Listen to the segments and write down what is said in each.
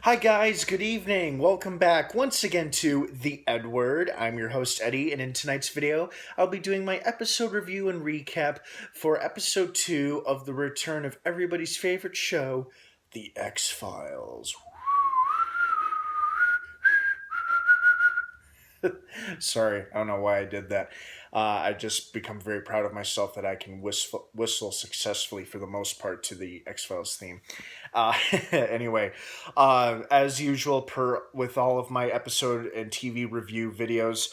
Hi, guys, good evening. Welcome back once again to the EdWord. I'm your host, Eddie, and in tonight's video, I'll be doing my episode review and recap for episode 2 of the return of everybody's favorite show, The X-Files. Sorry, I don't know why I did that. I just become very proud of myself that I can whistle successfully for the most part to the X-Files theme. Uh, anyway, as usual, per with all of my episode and TV review videos,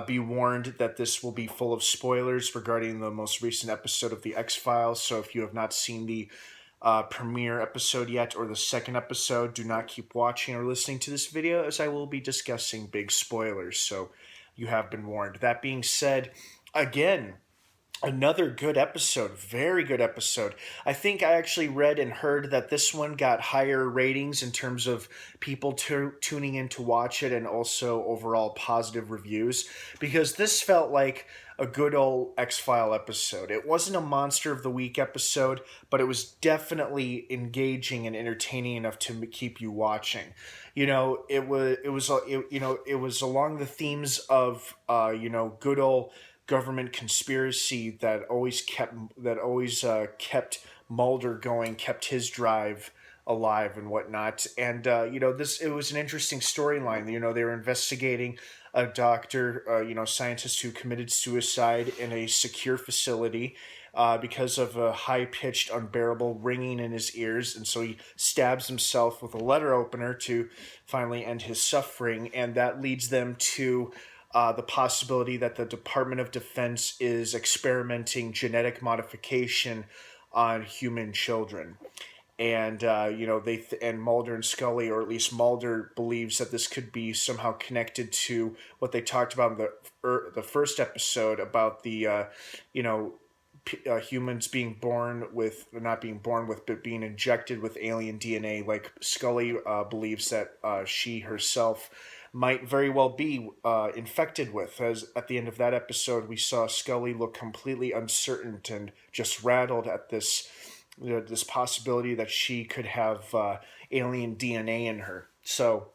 be warned that this will be full of spoilers regarding the most recent episode of the X-Files. So if you have not seen the premiere episode yet or the second episode, do not keep watching or listening to this video as I will be discussing big spoilers. So you have been warned. That being said, again, another good episode, very good episode. I think I actually read and heard that this one got higher ratings in terms of people tuning in to watch it and also overall positive reviews because this felt like a good old X-File episode. It wasn't a Monster of the Week episode, but it was definitely engaging and entertaining enough to keep you watching. It was along the themes of good old government conspiracy that always kept Mulder going, kept his drive alive and whatnot. And this it was an interesting storyline. They were investigating a doctor, scientist who committed suicide in a secure facility. Because of a high-pitched, unbearable ringing in his ears, and so he stabs himself with a letter opener to finally end his suffering, and that leads them to the possibility that the Department of Defense is experimenting genetic modification on human children. And and Mulder and Scully, or at least Mulder, believes that this could be somehow connected to what they talked about in the first episode about the humans being born with not being born with but being injected with alien DNA. Like Scully believes that she herself might very well be infected with. As at the end of that episode, we saw Scully look completely uncertain and just rattled at this possibility that she could have alien DNA in her. So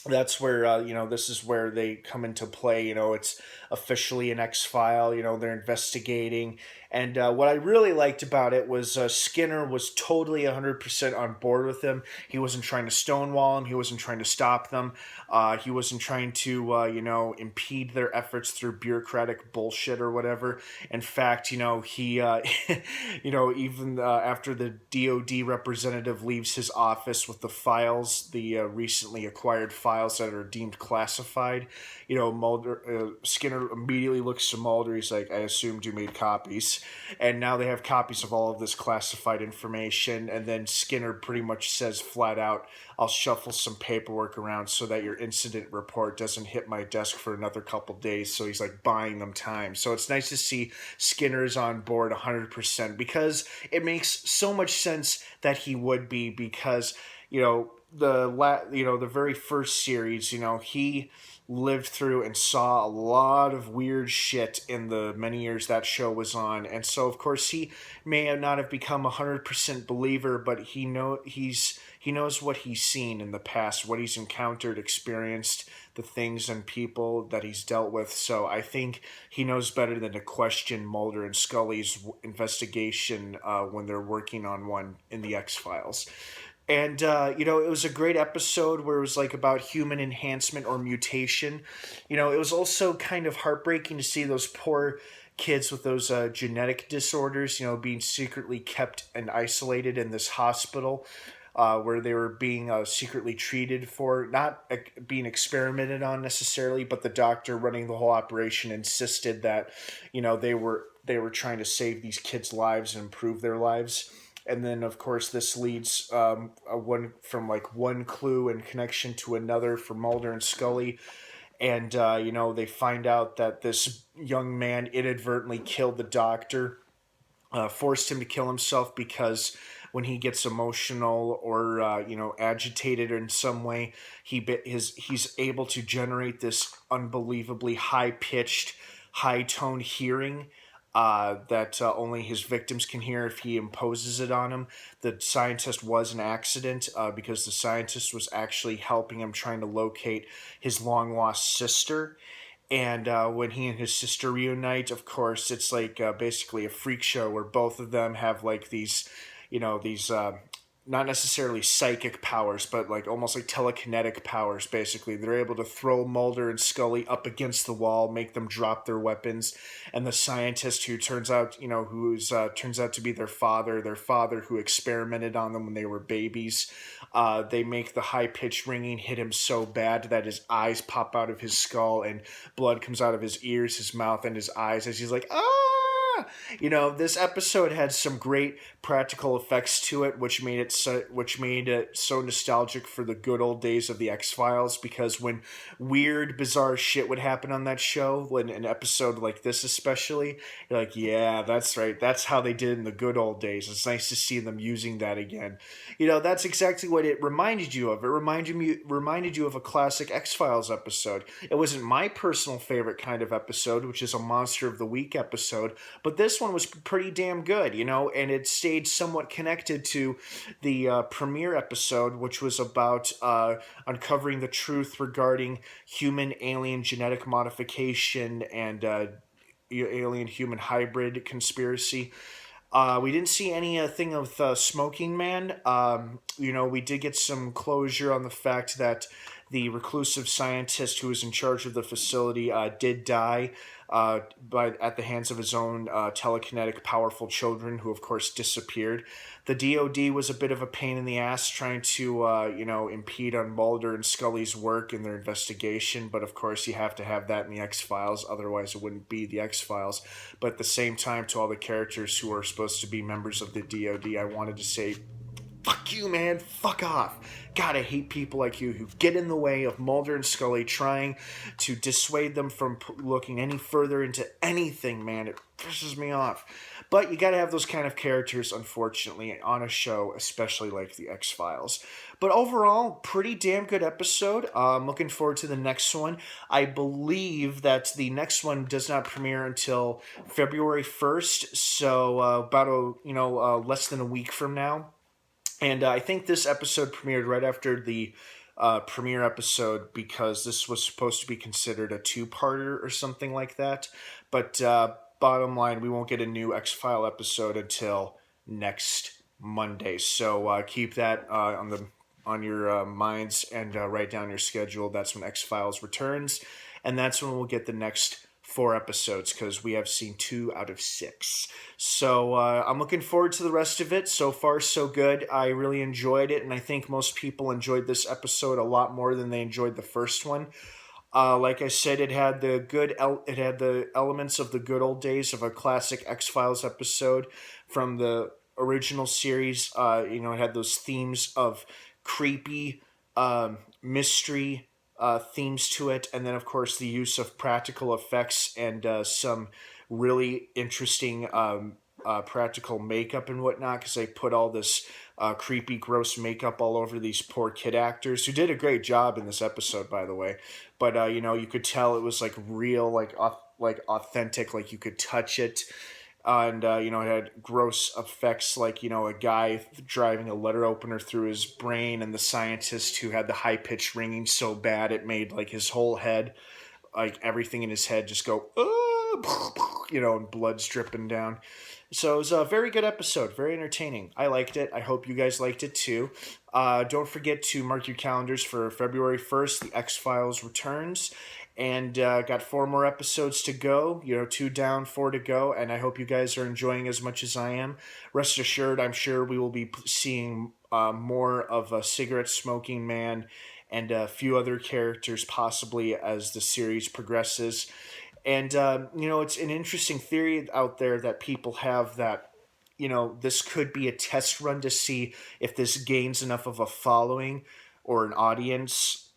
that's where this is where they come into play. It's officially an X-File. They're investigating, and what I really liked about it was Skinner was totally 100% on board with him. He wasn't trying to stonewall him. He wasn't trying to stop them. He wasn't trying to impede their efforts through bureaucratic bullshit or whatever. In fact, he even after the DoD representative leaves his office with the files, the recently acquired files that are deemed classified, Skinner immediately looks to Mulder. He's like, I assumed you made copies. And now they have copies of all of this classified information. And then Skinner pretty much says flat out, I'll shuffle some paperwork around so that your incident report doesn't hit my desk for another couple days. So he's like buying them time. So it's nice to see Skinner's on board 100% because it makes so much sense that he would be, because the very first series, he lived through and saw a lot of weird shit in the many years that show was on. And so of course he may not have become 100% believer, but he knows what he's seen in the past, what he's encountered, experienced, the things and people that he's dealt with. So I think he knows better than to question Mulder and Scully's investigation when they're working on one in the X-Files. And, it was a great episode where it was like about human enhancement or mutation. It was also kind of heartbreaking to see those poor kids with those genetic disorders, being secretly kept and isolated in this hospital where they were being secretly treated for, not being experimented on necessarily, but the doctor running the whole operation insisted that, they were trying to save these kids' lives and improve their lives. And then, of course, this leads one clue and connection to another for Mulder and Scully. And, they find out that this young man inadvertently killed the doctor, forced him to kill himself because when he gets emotional or, agitated in some way, he's able to generate this unbelievably high-pitched, high-toned hearing that only his victims can hear if he imposes it on them. The scientist was an accident because the scientist was actually helping him trying to locate his long lost sister. And when he and his sister reunite, of course, it's like basically a freak show where both of them have like these, these not necessarily psychic powers, but like almost like telekinetic powers. Basically, they're able to throw Mulder and Scully up against the wall, make them drop their weapons, and the scientist who turns out, who's turns out to be their father who experimented on them when they were babies. They make the high pitched ringing hit him so bad that his eyes pop out of his skull and blood comes out of his ears, his mouth, and his eyes as he's like, ah! This episode had some great practical effects to it, which made it so nostalgic for the good old days of the X-Files. Because when weird, bizarre shit would happen on that show, when an episode like this especially, you're like, yeah, that's right. That's how they did in the good old days. It's nice to see them using that again. That's exactly what it reminded you of. It reminded you of a classic X-Files episode. It wasn't my personal favorite kind of episode, which is a Monster of the Week episode, but this one was pretty damn good, and it stayed somewhat connected to the premiere episode, which was about uncovering the truth regarding human-alien genetic modification and alien-human hybrid conspiracy. We didn't see anything of Smoking Man. We did get some closure on the fact that the reclusive scientist who was in charge of the facility did die at the hands of his own telekinetic powerful children, who of course disappeared. The DoD was a bit of a pain in the ass trying to impede on Mulder and Scully's work in their investigation, but of course you have to have that in the X-Files, otherwise it wouldn't be the X-Files. But at the same time, to all the characters who are supposed to be members of the DoD, I wanted to say, fuck you, man. Fuck off. God, I hate people like you who get in the way of Mulder and Scully trying to dissuade them from looking any further into anything, man. It pisses me off. But you gotta have those kind of characters, unfortunately, on a show, especially like the X-Files. But overall, pretty damn good episode. I'm looking forward to the next one. I believe that the next one does not premiere until February 1st, so about less than a week from now. And I think this episode premiered right after the premiere episode because this was supposed to be considered a two-parter or something like that. But bottom line, we won't get a new X-File episode until next Monday. So keep that on your minds and write down your schedule. That's when X-Files returns, and that's when we'll get the next 4 episodes because we have seen 2 out of 6. So I'm looking forward to the rest of it. So far, so good. I really enjoyed it, and I think most people enjoyed this episode a lot more than they enjoyed the first one. Like I said, it had the elements of the good old days of a classic X-Files episode from the original series. It had those themes of creepy mystery themes to it, and then of course the use of practical effects and some really interesting practical makeup and whatnot, because they put all this creepy, gross makeup all over these poor kid actors who did a great job in this episode, by the way. But you could tell it was like real, like authentic, like you could touch it. And it had gross effects like a guy driving a letter opener through his brain, and the scientist who had the high pitched ringing so bad it made like his whole head, like everything in his head, just go and blood's dripping down. So it was a very good episode, very entertaining. I liked it. I hope you guys liked it too. Don't forget to mark your calendars for February 1st. The X-Files returns. And got 4 more episodes to go. 2 down, 4 to go. And I hope you guys are enjoying as much as I am. Rest assured, I'm sure we will be seeing more of a cigarette smoking man and a few other characters possibly as the series progresses. And, it's an interesting theory out there that people have that, this could be a test run to see if this gains enough of a following or an audience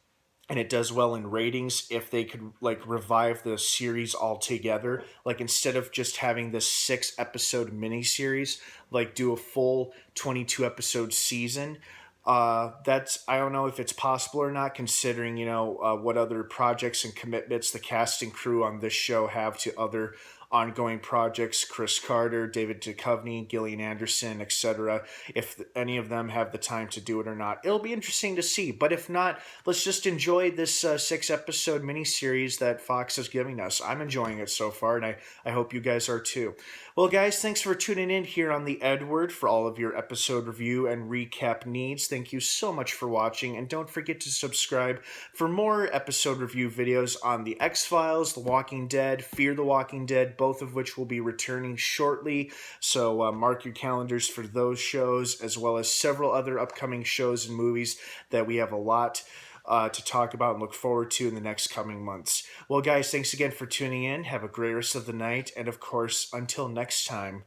and it does well in ratings, if they could like revive the series altogether, like instead of just having this 6-episode miniseries, like do a full 22-episode season. That's, I don't know if it's possible or not, considering what other projects and commitments the cast and crew on this show have to other ongoing projects, Chris Carter, David Duchovny, Gillian Anderson, etc. If any of them have the time to do it or not, it'll be interesting to see. But if not, let's just enjoy this 6-episode miniseries that Fox is giving us. I'm enjoying it so far, and I hope you guys are too. Well, guys, thanks for tuning in here on the EdWord for all of your episode review and recap needs. Thank you so much for watching, and don't forget to subscribe for more episode review videos on The X-Files, The Walking Dead, Fear the Walking Dead, both of which will be returning shortly. So mark your calendars for those shows, as well as several other upcoming shows and movies that we have a lot to talk about and look forward to in the next coming months. Well, guys, thanks again for tuning in. Have a great rest of the night. And of course, until next time,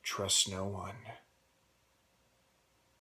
trust no one.